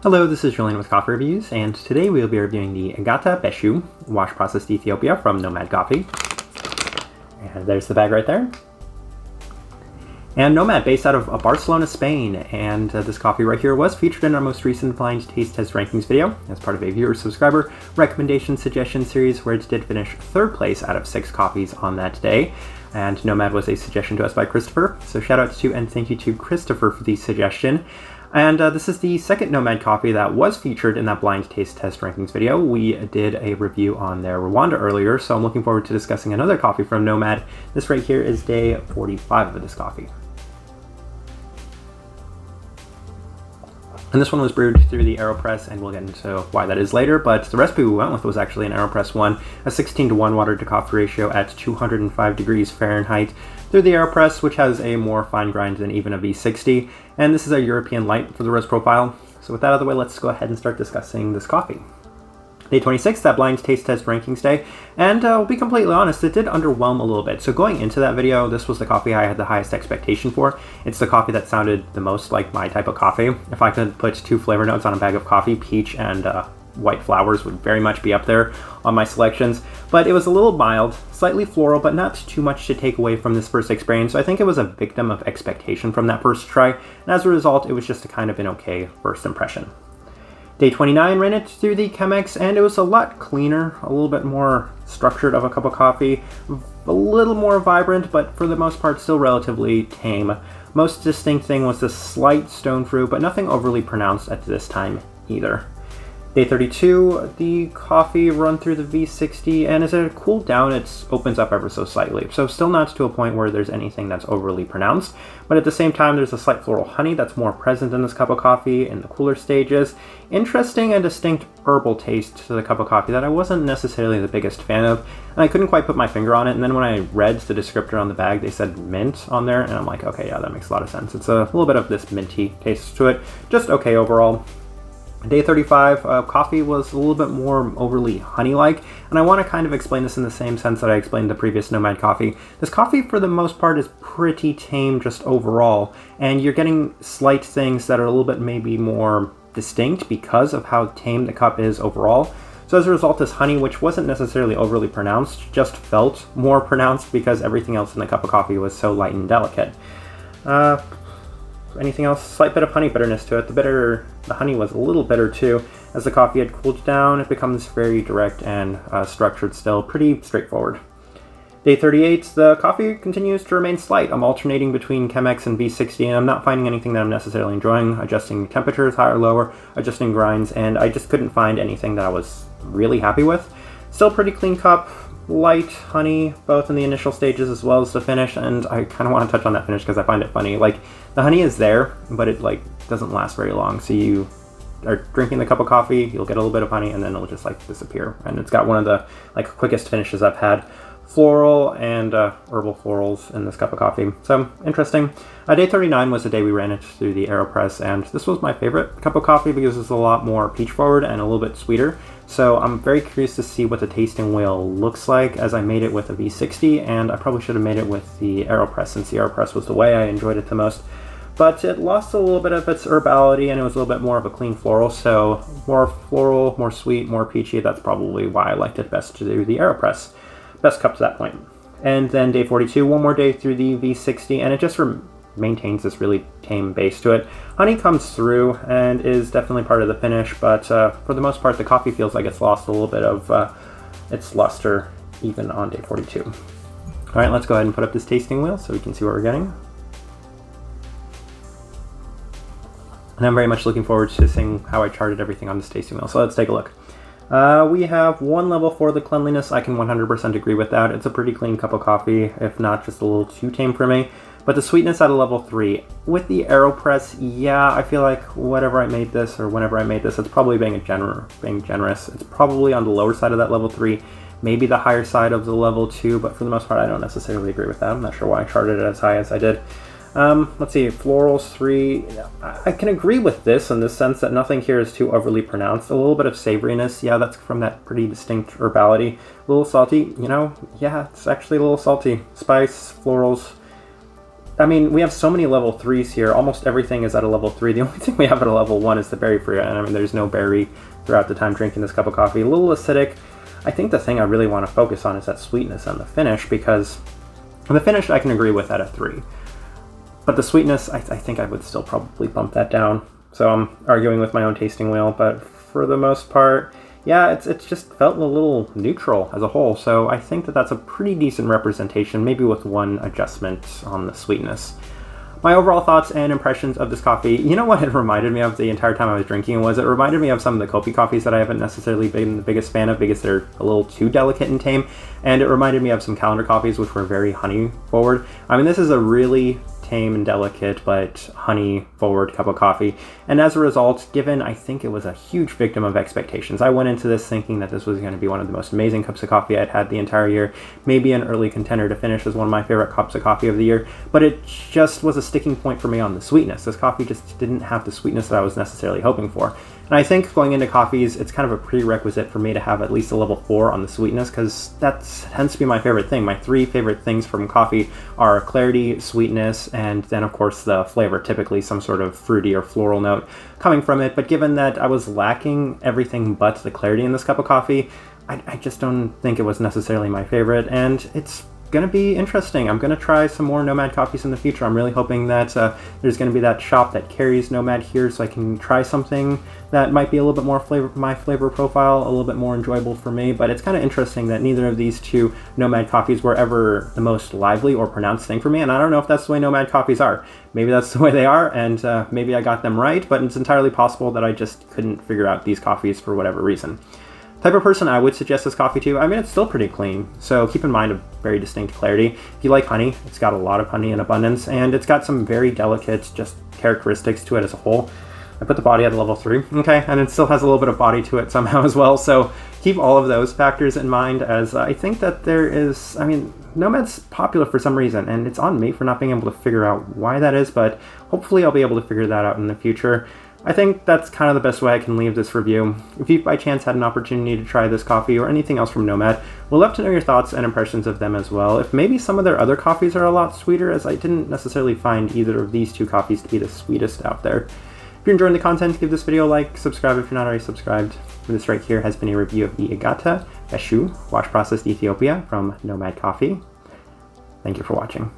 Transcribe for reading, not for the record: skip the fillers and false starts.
Hello, this is Julian with Coffee Reviews, and today we will be reviewing the Egata Beshu wash processed Ethiopia from Nomad Coffee. And there's the bag right there. And Nomad, based out of Barcelona, Spain, and this coffee right here was featured in our most recent blind taste test rankings video as part of a viewer subscriber recommendation suggestion series, where it did finish third place out of 6 coffees on that day. And Nomad was a suggestion to us by Christopher, so shout out to and thank you to Christopher for the suggestion. And this is the second Nomad coffee that was featured in that blind taste test rankings video. We did a review on their Rwanda earlier, so I'm looking forward to discussing another coffee from Nomad. This right here is day 45 of this coffee. And this one was brewed through the AeroPress, and we'll get into why that is later, but the recipe we went with was actually an AeroPress one, a 16:1 water to coffee ratio at 205 degrees Fahrenheit through the AeroPress, which has a more fine grind than even a V60, and this is a European light for the roast profile. So with that out of the way, let's go ahead and start discussing this coffee. Day 26, that blind taste test rankings day, and I'll be completely honest, it did underwhelm a little bit. So going into that video, this was the coffee I had the highest expectation for. It's the coffee that sounded the most like my type of coffee. If I could put 2 flavor notes on a bag of coffee, peach and white flowers would very much be up there on my selections. But it was a little mild, slightly floral, but not too much to take away from this first experience. So I think it was a victim of expectation from that first try, and as a result, it was just a kind of an okay first impression. Day 29 ran it through the Chemex, and it was a lot cleaner, a little bit more structured of a cup of coffee, a little more vibrant, but for the most part still relatively tame. Most distinct thing was the slight stone fruit, but nothing overly pronounced at this time either. Day 32, the coffee run through the V60, and as it cooled down, it opens up ever so slightly. So still not to a point where there's anything that's overly pronounced, but at the same time, there's a slight floral honey that's more present in this cup of coffee in the cooler stages. Interesting and distinct herbal taste to the cup of coffee that I wasn't necessarily the biggest fan of, and I couldn't quite put my finger on it. And then when I read the descriptor on the bag, they said mint on there, and I'm like, okay, yeah, that makes a lot of sense. It's a little bit of this minty taste to it, just okay overall. Day 35, coffee was a little bit more overly honey-like, and I want to kind of explain this in the same sense that I explained the previous Nomad coffee. This coffee, for the most part, is pretty tame just overall, and you're getting slight things that are a little bit maybe more distinct because of how tame the cup is overall. So as a result, this honey, which wasn't necessarily overly pronounced, just felt more pronounced because everything else in the cup of coffee was so light and delicate. Anything else? Slight bit of honey bitterness to it. The honey was a little bitter too. As the coffee had cooled down, it becomes very direct and structured still, pretty straightforward. Day 38, the coffee continues to remain slight. I'm alternating between Chemex and V60, and I'm not finding anything that I'm necessarily enjoying, adjusting temperatures higher or lower, adjusting grinds, and I just couldn't find anything that I was really happy with. Still pretty clean cup. Light honey, both in the initial stages as well as the finish, and I kind of want to touch on that finish because I find it funny. Like, the honey is there, but it doesn't last very long. So you are drinking the cup of coffee, you'll get a little bit of honey, and then it'll just disappear. And it's got one of the quickest finishes I've had. Floral and herbal florals in this cup of coffee. So interesting. Day 39 was the day we ran it through the AeroPress, and this was my favorite cup of coffee because it's a lot more peach forward and a little bit sweeter. So I'm very curious to see what the tasting wheel looks like, as I made it with a V60, and I probably should have made it with the AeroPress since the AeroPress was the way I enjoyed it the most. But it lost a little bit of its herbality, and it was a little bit more of a clean floral, so more floral, more sweet, more peachy. That's probably why I liked it best to do the AeroPress. Best cup to that point. And then day 42, one more day through the V60, and it just maintains this really tame base to it. Honey comes through and is definitely part of the finish, but for the most part, the coffee feels like it's lost a little bit of its luster even on day 42. All right, let's go ahead and put up this tasting wheel so we can see what we're getting. And I'm very much looking forward to seeing how I charted everything on this tasting wheel. So let's take a look. We have 1 level for the cleanliness. I can 100% agree with that. It's a pretty clean cup of coffee, if not just a little too tame for me. But the sweetness at a level 3. With the AeroPress, yeah, I feel like whenever I made this, or whenever I made this, it's probably being generous. It's probably on the lower side of that level 3, maybe the higher side of the level 2, but for the most part, I don't necessarily agree with that. I'm not sure why I charted it as high as I did. Let's see, florals 3. I can agree with this in the sense that nothing here is too overly pronounced. A little bit of savoriness, yeah, that's from that pretty distinct herbality. A little salty, yeah, it's actually a little salty. Spice, florals. I mean, we have so many level 3s here. Almost everything is at a level 3. The only thing we have at a level 1 is the berry fruit, and I mean, there's no berry throughout the time drinking this cup of coffee. A little acidic. I think the thing I really want to focus on is that sweetness and the finish, because the finish I can agree with at a 3. But the sweetness, I think I would still probably bump that down. So I'm arguing with my own tasting wheel, but for the most part, yeah, it's just felt a little neutral as a whole. So I think that that's a pretty decent representation, maybe with one adjustment on the sweetness. My overall thoughts and impressions of this coffee, you know what it reminded me of the entire time I was drinking it reminded me of some of the Kopi coffees that I haven't necessarily been the biggest fan of because they're a little too delicate and tame, and it reminded me of some calendar coffees which were very honey forward. I mean, this is a really tame and delicate but honey forward cup of coffee, and as a result, given I think it was a huge victim of expectations. I went into this thinking that this was going to be one of the most amazing cups of coffee I'd had the entire year, maybe an early contender to finish as one of my favorite cups of coffee of the year, but it just was a sticking point for me on the sweetness. This coffee just didn't have the sweetness that I was necessarily hoping for. And I think going into coffees, it's kind of a prerequisite for me to have at least a level 4 on the sweetness, because that tends to be my favorite thing. My 3 favorite things from coffee are clarity, sweetness, and then of course the flavor, typically some sort of fruity or floral note coming from it. But given that I was lacking everything but the clarity in this cup of coffee, I just don't think it was necessarily my favorite, and it's going to be interesting. I'm going to try some more Nomad coffees in the future. I'm really hoping that there's going to be that shop that carries Nomad here, so I can try something that might be a little bit more my flavor profile, a little bit more enjoyable for me. But it's kind of interesting that neither of these two Nomad coffees were ever the most lively or pronounced thing for me, and I don't know if that's the way Nomad coffees are. Maybe that's the way they are, and maybe I got them right, but it's entirely possible that I just couldn't figure out these coffees for whatever reason. Type of person I would suggest this coffee to, I mean, it's still pretty clean, so keep in mind a very distinct clarity. If you like honey, it's got a lot of honey in abundance, and it's got some very delicate just characteristics to it as a whole. I put the body at a level 3, okay, and it still has a little bit of body to it somehow as well, so keep all of those factors in mind, as I think that there is, I mean, Nomad's popular for some reason, and it's on me for not being able to figure out why that is, but hopefully I'll be able to figure that out in the future. I think that's kind of the best way I can leave this review. If you by chance had an opportunity to try this coffee or anything else from Nomad, we'd love to know your thoughts and impressions of them as well. If maybe some of their other coffees are a lot sweeter, as I didn't necessarily find either of these two coffees to be the sweetest out there. If you're enjoying the content, give this video a like, subscribe if you're not already subscribed. This right here has been a review of the Egata Beshu wash processed Ethiopia from Nomad Coffee. Thank you for watching.